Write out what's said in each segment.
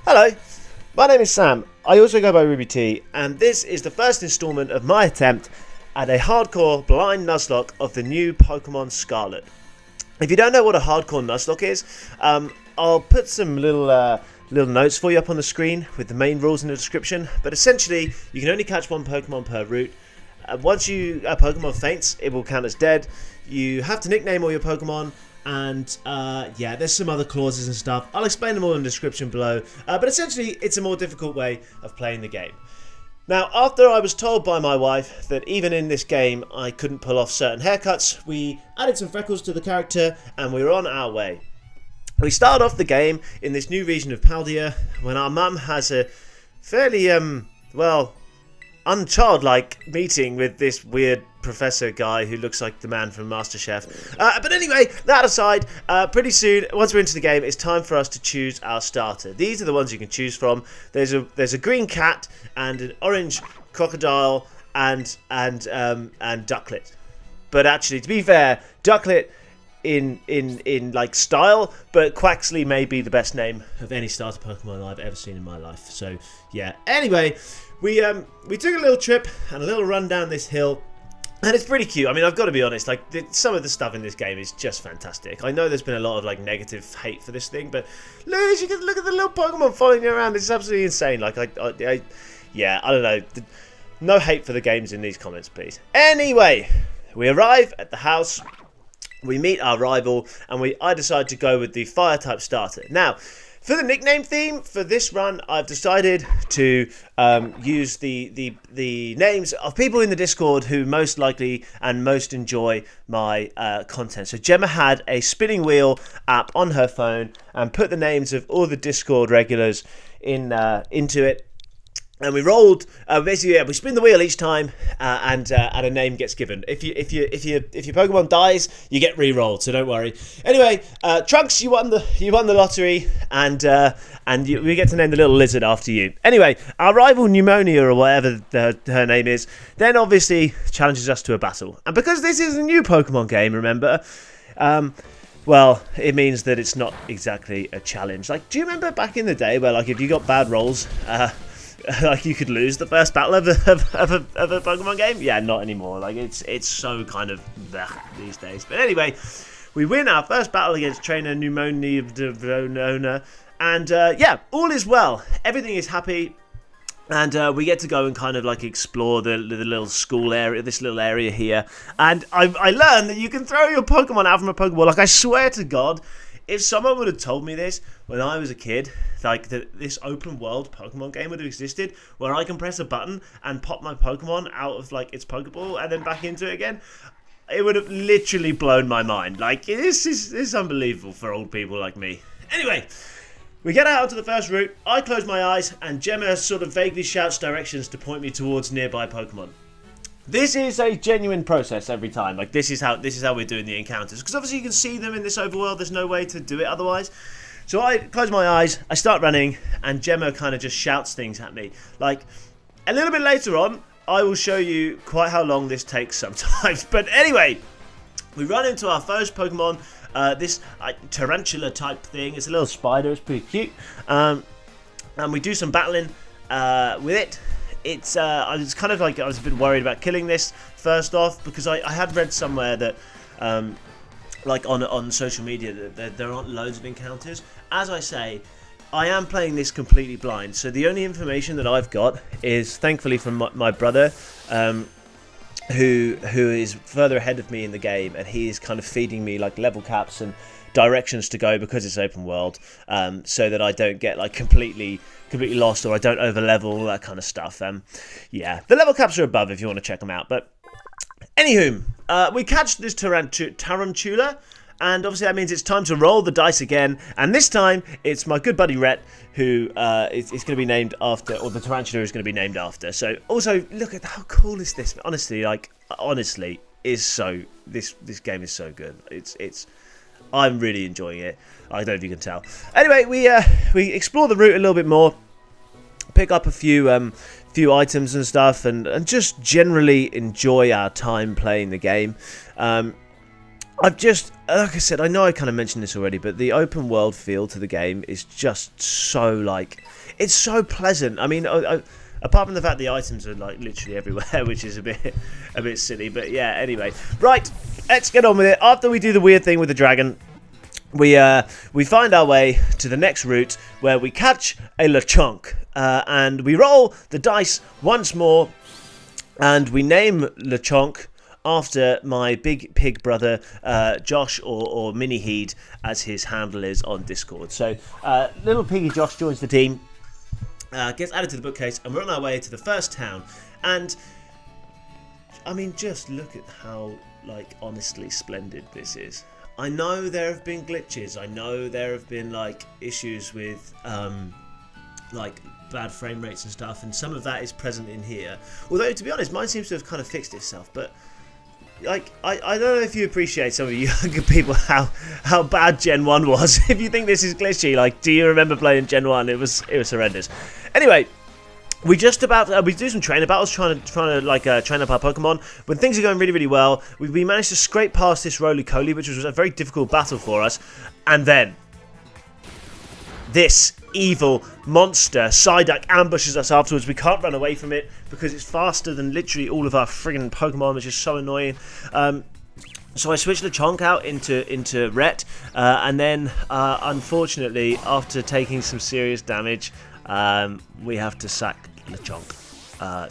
Hello, my name is Sam. I also go by Ruby T, and this is the first installment of my attempt at a hardcore blind Nuzlocke of the new Pokemon Scarlet. If you don't know what a hardcore Nuzlocke is, I'll put some little notes for you up on the screen with the main rules in the description. But essentially, you can only catch one Pokemon per route. Once a Pokemon faints, it will count as dead. You have to nickname all your Pokemon. And yeah, there's some other clauses and stuff. I'll explain them all in the description below. But essentially, it's a more difficult way of playing the game. Now, after I was told by my wife that even in this game I couldn't pull off certain haircuts, we added some freckles to the character and we were on our way. We start off the game in this new region of Paldea when our mum has a fairly, unchildlike meeting with this weird professor guy who looks like the man from MasterChef. But anyway, that aside, pretty soon, once we're into the game, it's time for us to choose our starter. These are the ones you can choose from. There's a green cat and an orange crocodile and Ducklet. But actually, to be fair, Ducklet in like style, but Quaxley may be the best name of any starter Pokemon I've ever seen in my life. So yeah. Anyway, we took a little trip and a little run down this hill. And it's pretty cute. I mean, I've got to be honest, like, some of the stuff in this game is just fantastic. I know there's been a lot of, like, negative hate for this thing, but look, you can look at the little Pokemon following you around. This is absolutely insane. Like, yeah, I don't know. No hate for the games in these comments, please. Anyway, we arrive at the house, we meet our rival, and I decide to go with the Fire-type starter. Now, for the nickname theme for this run, I've decided to use the names of people in the Discord who most likely and most enjoy my content. So Gemma had a spinning wheel app on her phone and put the names of all the Discord regulars into it. And we rolled. Basically, yeah, we spin the wheel each time, and a name gets given. If your Pokemon dies, you get re-rolled. So don't worry. Anyway, Trunks, you won the lottery, and we get to name the little lizard after you. Anyway, our rival Pneumonia, or whatever her name is, then obviously challenges us to a battle. And because this is a new Pokemon game, remember, well, it means that it's not exactly a challenge. Like, do you remember back in the day where, like, if you got bad rolls, like you could lose the first battle of a Pokemon game? Yeah, not anymore. Like it's so kind of these days. But anyway, we win our first battle against Trainer Pneumonia, and yeah, all is well. Everything is happy, and we get to go and kind of like explore the little school area, this little area here. And I learned that you can throw your Pokemon out from a Pokeball. Like, I swear to God, if someone would have told me this when I was a kid, like this open world Pokemon game would have existed where I can press a button and pop my Pokemon out of like its Pokeball and then back into it again, it would have literally blown my mind. Like, this is unbelievable for old people like me. Anyway, we get out onto the first route, I close my eyes, and Gemma sort of vaguely shouts directions to point me towards nearby Pokemon. This is a genuine process every time. Like, this is how we're doing the encounters, because obviously you can see them in this overworld. There's no way to do it otherwise. So I close my eyes, I start running, and Gemma kind of just shouts things at me. Like, a little bit later on, I will show you quite how long this takes sometimes. But anyway, we run into our first Pokemon, this tarantula type thing. It's a little spider, it's pretty cute. And we do some battling with it. I was kind of like, I was a bit worried about killing this first off, because I had read somewhere that like on social media that there aren't loads of encounters. As I say, I am playing this completely blind, so the only information that I've got is thankfully from my brother, who is further ahead of me in the game, and he is kind of feeding me like level caps and directions to go, because it's open world, so that I don't get like completely lost, or I don't overlevel, all that kind of stuff. Yeah, the level caps are above if you want to check them out. But anywho, we catch this tarantula, and obviously that means it's time to roll the dice again. And this time it's my good buddy Rhett who is going to be named after, or the tarantula is going to be named after. So also, look at how cool is this? Honestly, this game is so good. I'm really enjoying it. I don't know if you can tell. Anyway, we explore the route a little bit more, pick up a few items and stuff, and just generally enjoy our time playing the game. I've just, like I said, I know I kind of mentioned this already, but the open world feel to the game is just so, like, it's so pleasant. I mean, apart from the fact the items are, like, literally everywhere, which is a bit silly, but yeah, anyway. Right, let's get on with it. After we do the weird thing with the dragon, we find our way to the next route, where we catch a Lechonk, and we roll the dice once more, and we name Lechonk after my big pig brother, Josh, or Mini Heed, as his handle is on Discord. So, little piggy Josh joins the team, gets added to the bookcase, and we're on our way to the first town. And, I mean, just look at how, like, honestly splendid this is. I know there have been glitches. I know there have been, like, issues with, like, bad frame rates and stuff, and some of that is present in here. Although, to be honest, mine seems to have kind of fixed itself, but... like, I don't know if you appreciate, some of you younger people, how bad Gen 1 was. If you think this is glitchy, like, do you remember playing Gen 1? It was horrendous. Anyway, we just about we do some trainer battles, trying to like train up our Pokemon. When things are going really, really well, we managed to scrape past this Roly-Coly, which was a very difficult battle for us, and then this evil monster Psyduck ambushes us afterwards. We can't run away from it because it's faster than literally all of our friggin' Pokemon, which is so annoying. So I switched Lechonk out into Rhett, and then unfortunately, after taking some serious damage, we have to sack Lechonk.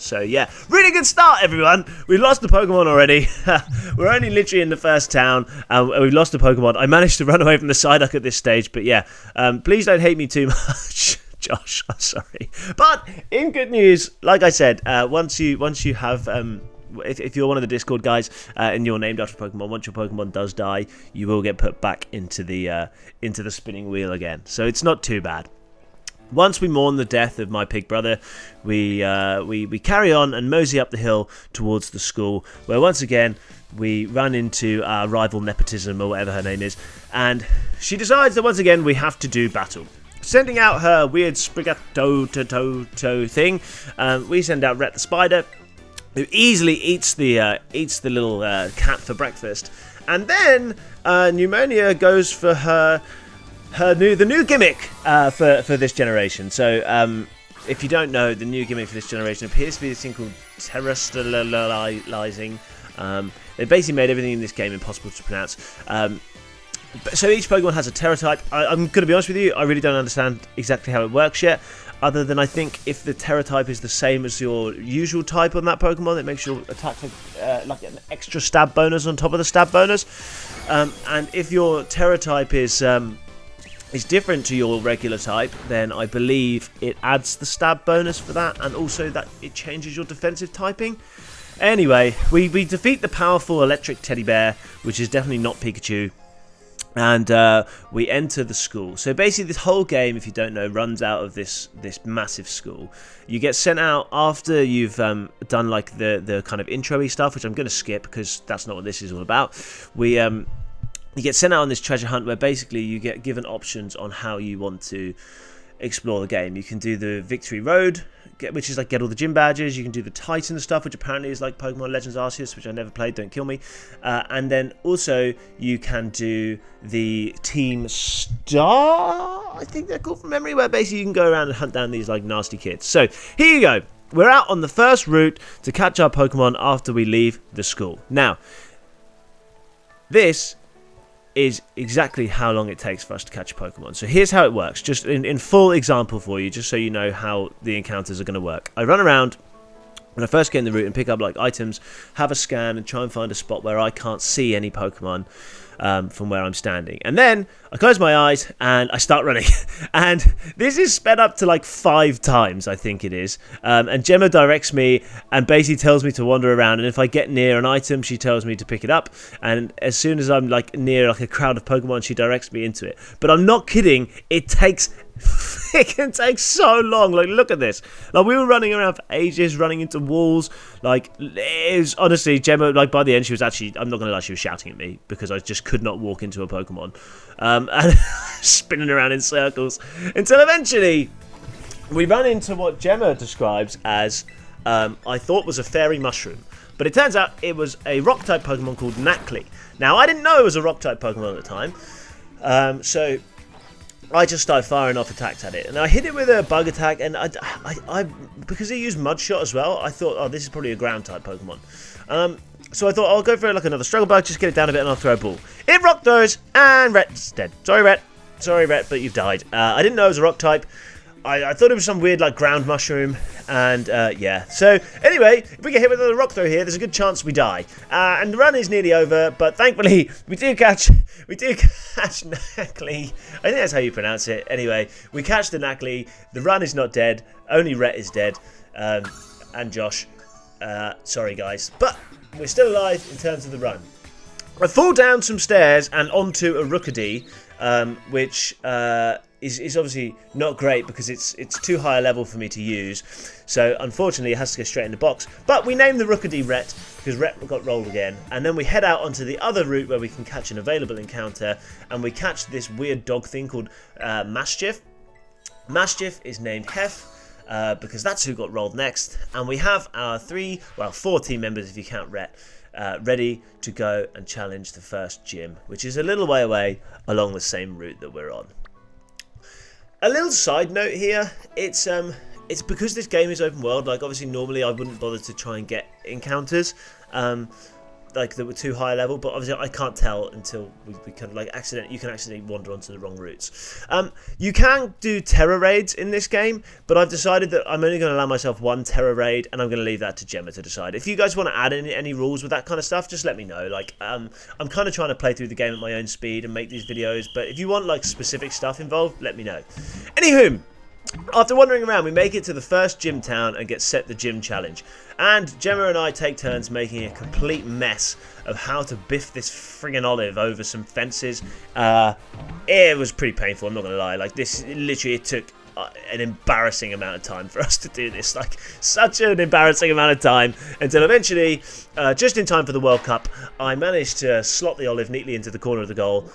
So yeah, really good start, everyone. We lost the Pokemon already. We're only literally in the first town, and we've lost the Pokemon. I managed to run away from the Psyduck at this stage, but yeah, please don't hate me too much, Josh. I'm sorry. But in good news, like I said, once you have if you're one of the Discord guys and you're named after Pokemon, once your Pokemon does die, you will get put back into the spinning wheel again. So it's not too bad. Once we mourn the death of my pig brother, we carry on and mosey up the hill towards the school, where once again we run into our rival Nepotism, or whatever her name is, and she decides that once again we have to do battle. Sending out her weird Sprigato thing, we send out Rhett the Spider, who easily eats the little cat for breakfast, and then Pneumonia goes for the new gimmick for this generation. So if you don't know, the new gimmick for this generation appears to be this thing called terrestrializing. They basically made everything in this game impossible to pronounce. So each Pokemon has a Terra type. I'm going to be honest with you, I really don't understand exactly how it works yet, other than I think if the Terra type is the same as your usual type on that Pokemon, it makes your attack like an extra stab bonus on top of the stab bonus. And if your Terra type is different to your regular type, then I believe it adds the stab bonus for that, and also that it changes your defensive typing. Anyway, we defeat the powerful electric teddy bear, which is definitely not Pikachu, and we enter the school. So basically this whole game, if you don't know, runs out of this massive school. You get sent out after you've done like the kind of intro-y stuff, which I'm going to skip because that's not what this is all about. You get sent out on this treasure hunt where basically you get given options on how you want to explore the game. You can do the Victory Road, which is like get all the gym badges. You can do the Titan stuff, which apparently is like Pokemon Legends Arceus, which I never played, don't kill me. And then also you can do the Team Star, I think they're called from memory, where basically you can go around and hunt down these like nasty kids. So here you go. We're out on the first route to catch our Pokemon after we leave the school. Now, this is exactly how long it takes for us to catch a Pokemon. So here's how it works, just in full example for you, just so you know how the encounters are going to work. I run around when I first get in the route and pick up like items, have a scan and try and find a spot where I can't see any Pokemon from where I'm standing. And then I close my eyes and I start running. And this is sped up to like 5 times, I think it is. And Gemma directs me and basically tells me to wander around. And if I get near an item, she tells me to pick it up. And as soon as I'm like near like a crowd of Pokemon, she directs me into it. But I'm not kidding. It can take so long. Like, look at this. Like, we were running around for ages, running into walls. Like, it was honestly, Gemma, like, by the end, she was actually, I'm not going to lie, she was shouting at me because I just could not walk into a Pokemon. And spinning around in circles until eventually we run into what Gemma describes as, I thought was a fairy mushroom. But it turns out it was a rock-type Pokemon called Nacli. Now, I didn't know it was a rock-type Pokemon at the time, so I just started firing off attacks at it. And I hit it with a bug attack, and I because it used Mud Shot as well, I thought, oh, this is probably a ground-type Pokemon. So I thought, I'll go for like another Struggle Bug, just get it down a bit, and I'll throw a ball. It rock those, and Rhett's dead. Sorry, Rhett. Sorry, Rhett, but you've died. I didn't know it was a rock type. I thought it was some weird, like, ground mushroom, and, yeah. So, anyway, if we get hit with another rock throw here, there's a good chance we die. And the run is nearly over, but thankfully, we do catch Nacli. I think that's how you pronounce it. Anyway, we catch the Nacli. The run is not dead. Only Rhett is dead, and Josh. Sorry, guys. But we're still alive in terms of the run. I fall down some stairs and onto a Rookidee, which is obviously not great because it's too high a level for me to use. So unfortunately, it has to go straight in the box. But we named the Rookidee Rhett because Rhett got rolled again. And then we head out onto the other route where we can catch an available encounter, and we catch this weird dog thing called Maschiff. Maschiff is named Hef. Because that's who got rolled next, and we have our 4 team members if you count Rhett, ready to go and challenge the first gym, which is a little way away along the same route that we're on. A little side note here, it's because this game is open world. Like, obviously normally I wouldn't bother to try and get encounters like that were too high level, but obviously I can't tell until we kind of like you can accidentally wander onto the wrong routes. You can do terror raids in this game, but I've decided that I'm only going to allow myself one terror raid, and I'm going to leave that to Gemma to decide. If you guys want to add in any rules with that kind of stuff, just let me know. Like, I'm kind of trying to play through the game at my own speed and make these videos, but if you want like specific stuff involved, let me know. Anywho, after wandering around, we make it to the first gym town and get set the gym challenge. And Gemma and I take turns making a complete mess of how to biff this friggin' olive over some fences. It was pretty painful, I'm not going to lie. Like, this, literally, it took an embarrassing amount of time for us to do this. Like, such an embarrassing amount of time, until eventually, just in time for the World Cup, I managed to slot the olive neatly into the corner of the goal.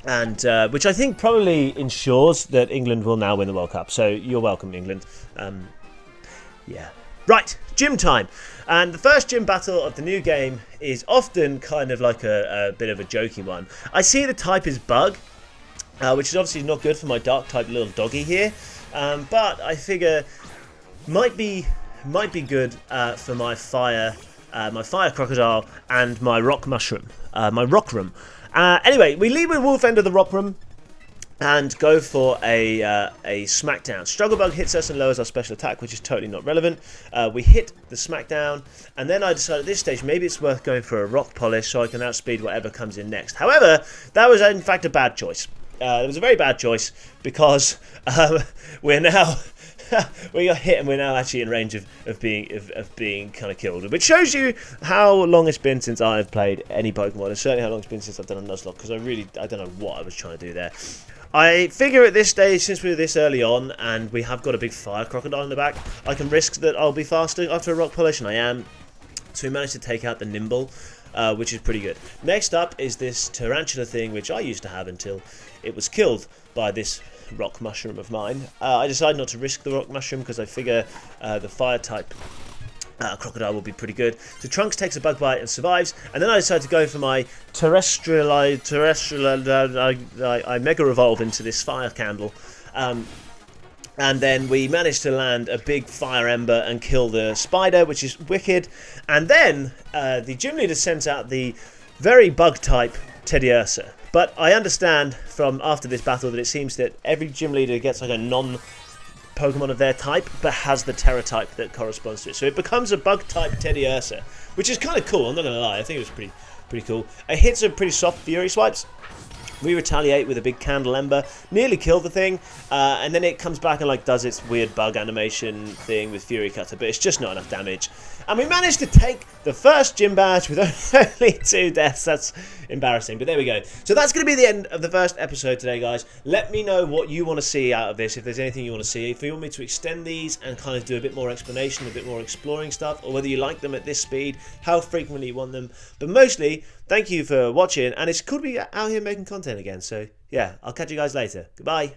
And which I think probably ensures that England will now win the World Cup. So you're welcome, England. Yeah. Right, gym time. And the first gym battle of the new game is often kind of like a bit of a jokey one. I see the type is bug, which is obviously not good for my dark type little doggy here. But I figure might be good for my fire crocodile and my rock mushroom, my rock room. Anyway, we lead with Wolf End of the Rock Room and go for a smackdown. Struggle Bug hits us and lowers our special attack, which is totally not relevant. We hit the smackdown, and then I decided at this stage maybe it's worth going for a rock polish so I can outspeed whatever comes in next. However, that was in fact a bad choice. It was a very bad choice because we're now... we got hit and we're now actually in range of being kind of killed, which shows you how long it's been since I've played any Pokemon, and certainly how long it's been since I've done a Nuzlocke, because I don't know what I was trying to do there. I figure at this stage, since we're this early on and we have got a big fire crocodile in the back, I can risk that I'll be faster after a rock polish, and I am. So we managed to take out the Nimble, which is pretty good. Next up is this tarantula thing, which I used to have until it was killed by this rock mushroom of mine. I decided not to risk the rock mushroom because I figure the fire type crocodile will be pretty good. So Trunks takes a bug bite and survives, and then I decide to go for my terrestrial. I mega revolve into this fire candle, and then we manage to land a big fire ember and kill the spider, which is wicked. And then the gym leader sends out the very bug type Teddiursa. But I understand from after this battle that it seems that every gym leader gets like a non-Pokemon of their type, but has the Terra type that corresponds to it. So it becomes a bug type Teddiursa, which is kind of cool. I'm not going to lie, I think it was pretty cool. It hits some pretty soft Fury swipes. We retaliate with a big candle ember, nearly kill the thing, and then it comes back and like does its weird bug animation thing with Fury Cutter, but it's just not enough damage. And we managed to take the first gym badge with only 2 deaths. That's embarrassing, but there we go. So that's going to be the end of the first episode today, guys. Let me know what you want to see out of this, if there's anything you want to see. If you want me to extend these and kind of do a bit more explanation, a bit more exploring stuff, or whether you like them at this speed, how frequently you want them. But mostly, thank you for watching, and it's cool to be out here making content again. So yeah, I'll catch you guys later. Goodbye.